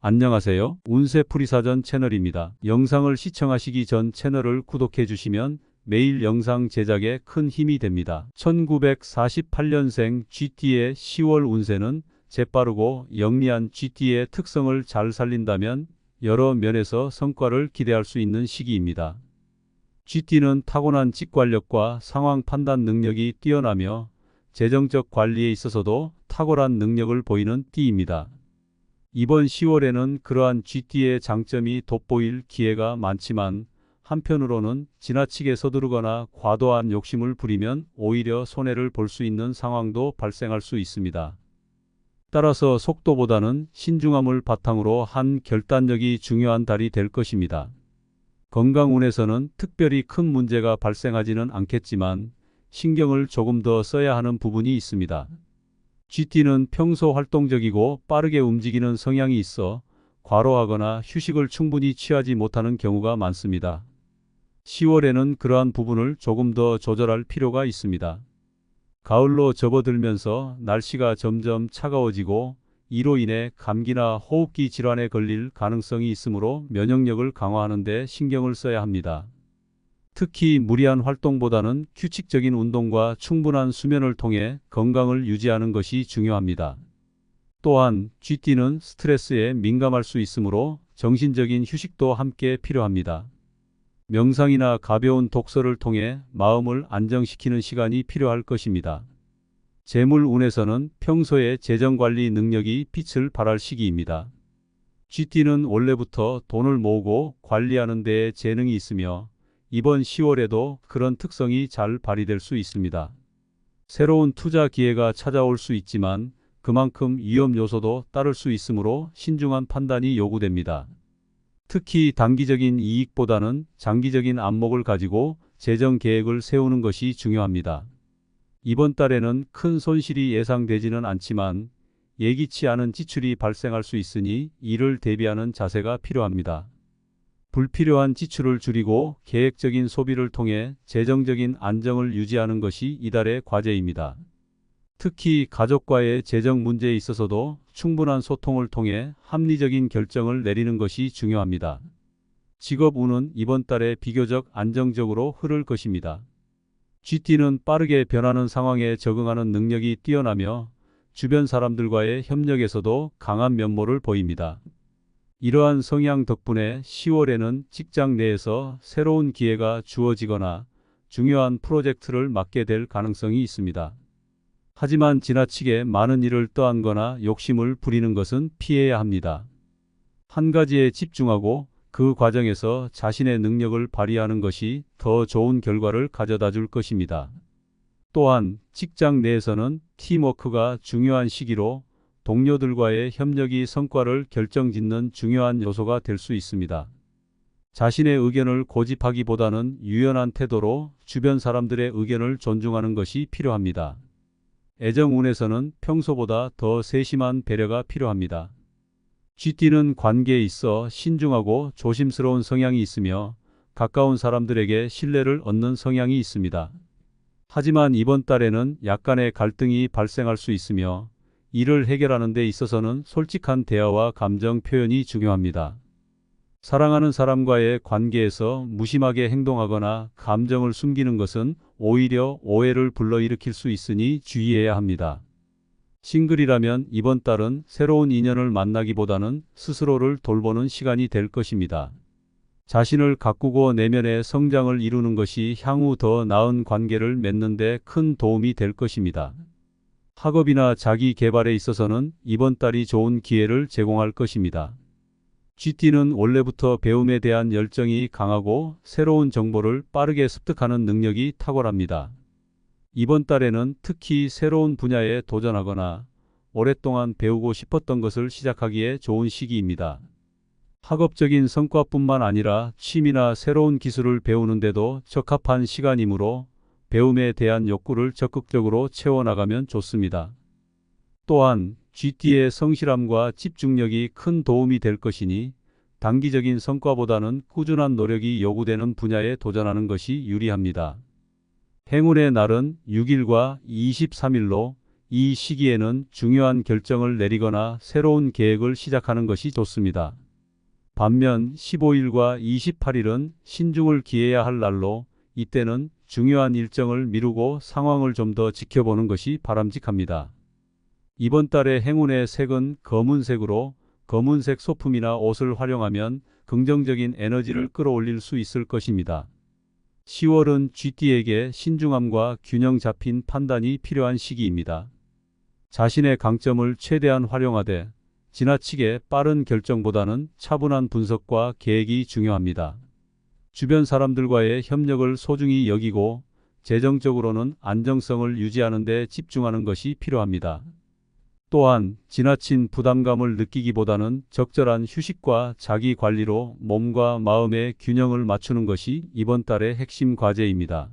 안녕하세요. 운세풀이사전 채널입니다. 영상을 시청하시기 전 채널을 구독해 주시면 매일 영상 제작에 큰 힘이 됩니다. 1948년생 GT의 10월 운세는 재빠르고 영리한 GT의 특성을 잘 살린다면 여러 면에서 성과를 기대할 수 있는 시기입니다. GT는 타고난 직관력과 상황 판단 능력이 뛰어나며 재정적 관리에 있어서도 탁월한 능력을 보이는 띠입니다. 이번 10월에는 그러한 GT의 장점이 돋보일 기회가 많지만 한편으로는 지나치게 서두르거나 과도한 욕심을 부리면 오히려 손해를 볼 수 있는 상황도 발생할 수 있습니다. 따라서 속도보다는 신중함을 바탕으로 한 결단력이 중요한 달이 될 것입니다. 건강운에서는 특별히 큰 문제가 발생하지는 않겠지만 신경을 조금 더 써야 하는 부분이 있습니다. GT는 평소 활동적이고 빠르게 움직이는 성향이 있어 과로하거나 휴식을 충분히 취하지 못하는 경우가 많습니다. 10월에는 그러한 부분을 조금 더 조절할 필요가 있습니다. 가을로 접어들면서 날씨가 점점 차가워지고 이로 인해 감기나 호흡기 질환에 걸릴 가능성이 있으므로 면역력을 강화하는 데 신경을 써야 합니다. 특히 무리한 활동보다는 규칙적인 운동과 충분한 수면을 통해 건강을 유지하는 것이 중요합니다. 또한 GT는 스트레스에 민감할 수 있으므로 정신적인 휴식도 함께 필요합니다. 명상이나 가벼운 독서를 통해 마음을 안정시키는 시간이 필요할 것입니다. 재물운에서는 평소에 재정관리 능력이 빛을 발할 시기입니다. GT는 원래부터 돈을 모으고 관리하는 데에 재능이 있으며 이번 10월에도 그런 특성이 잘 발휘될 수 있습니다. 새로운 투자 기회가 찾아올 수 있지만 그만큼 위험 요소도 따를 수 있으므로 신중한 판단이 요구됩니다. 특히 단기적인 이익보다는 장기적인 안목을 가지고 재정 계획을 세우는 것이 중요합니다. 이번 달에는 큰 손실이 예상되지는 않지만 예기치 않은 지출이 발생할 수 있으니 이를 대비하는 자세가 필요합니다. 불필요한 지출을 줄이고 계획적인 소비를 통해 재정적인 안정을 유지하는 것이 이달의 과제입니다. 특히 가족과의 재정 문제에 있어서도 충분한 소통을 통해 합리적인 결정을 내리는 것이 중요합니다. 직업운은 이번 달에 비교적 안정적으로 흐를 것입니다. GT는 빠르게 변하는 상황에 적응하는 능력이 뛰어나며 주변 사람들과의 협력에서도 강한 면모를 보입니다. 이러한 성향 덕분에 10월에는 직장 내에서 새로운 기회가 주어지거나 중요한 프로젝트를 맡게 될 가능성이 있습니다. 하지만 지나치게 많은 일을 떠안거나 욕심을 부리는 것은 피해야 합니다. 한 가지에 집중하고 그 과정에서 자신의 능력을 발휘하는 것이 더 좋은 결과를 가져다 줄 것입니다. 또한 직장 내에서는 팀워크가 중요한 시기로 동료들과의 협력이 성과를 결정짓는 중요한 요소가 될 수 있습니다. 자신의 의견을 고집하기보다는 유연한 태도로 주변 사람들의 의견을 존중하는 것이 필요합니다. 애정운에서는 평소보다 더 세심한 배려가 필요합니다. GT는 관계에 있어 신중하고 조심스러운 성향이 있으며 가까운 사람들에게 신뢰를 얻는 성향이 있습니다. 하지만 이번 달에는 약간의 갈등이 발생할 수 있으며 이를 해결하는 데 있어서는 솔직한 대화와 감정 표현이 중요합니다. 사랑하는 사람과의 관계에서 무심하게 행동하거나 감정을 숨기는 것은 오히려 오해를 불러일으킬 수 있으니 주의해야 합니다. 싱글이라면 이번 달은 새로운 인연을 만나기보다는 스스로를 돌보는 시간이 될 것입니다. 자신을 가꾸고 내면의 성장을 이루는 것이 향후 더 나은 관계를 맺는 데 큰 도움이 될 것입니다. 학업이나 자기 개발에 있어서는 이번 달이 좋은 기회를 제공할 것입니다. GT는 원래부터 배움에 대한 열정이 강하고 새로운 정보를 빠르게 습득하는 능력이 탁월합니다. 이번 달에는 특히 새로운 분야에 도전하거나 오랫동안 배우고 싶었던 것을 시작하기에 좋은 시기입니다. 학업적인 성과뿐만 아니라 취미나 새로운 기술을 배우는데도 적합한 시간이므로 배움에 대한 욕구를 적극적으로 채워나가면 좋습니다. 또한 GT의 성실함과 집중력이 큰 도움이 될 것이니 단기적인 성과보다는 꾸준한 노력이 요구되는 분야에 도전하는 것이 유리합니다. 행운의 날은 6일과 23일로 이 시기에는 중요한 결정을 내리거나 새로운 계획을 시작하는 것이 좋습니다. 반면 15일과 28일은 신중을 기해야 할 날로 이때는 중요한 일정을 미루고 상황을 좀 더 지켜보는 것이 바람직합니다. 이번 달의 행운의 색은 검은색으로 검은색 소품이나 옷을 활용하면 긍정적인 에너지를 끌어올릴 수 있을 것입니다. 10월은 쥐띠에게 신중함과 균형 잡힌 판단이 필요한 시기입니다. 자신의 강점을 최대한 활용하되 지나치게 빠른 결정보다는 차분한 분석과 계획이 중요합니다. 주변 사람들과의 협력을 소중히 여기고 재정적으로는 안정성을 유지하는 데 집중하는 것이 필요합니다. 또한 지나친 부담감을 느끼기보다는 적절한 휴식과 자기 관리로 몸과 마음의 균형을 맞추는 것이 이번 달의 핵심 과제입니다.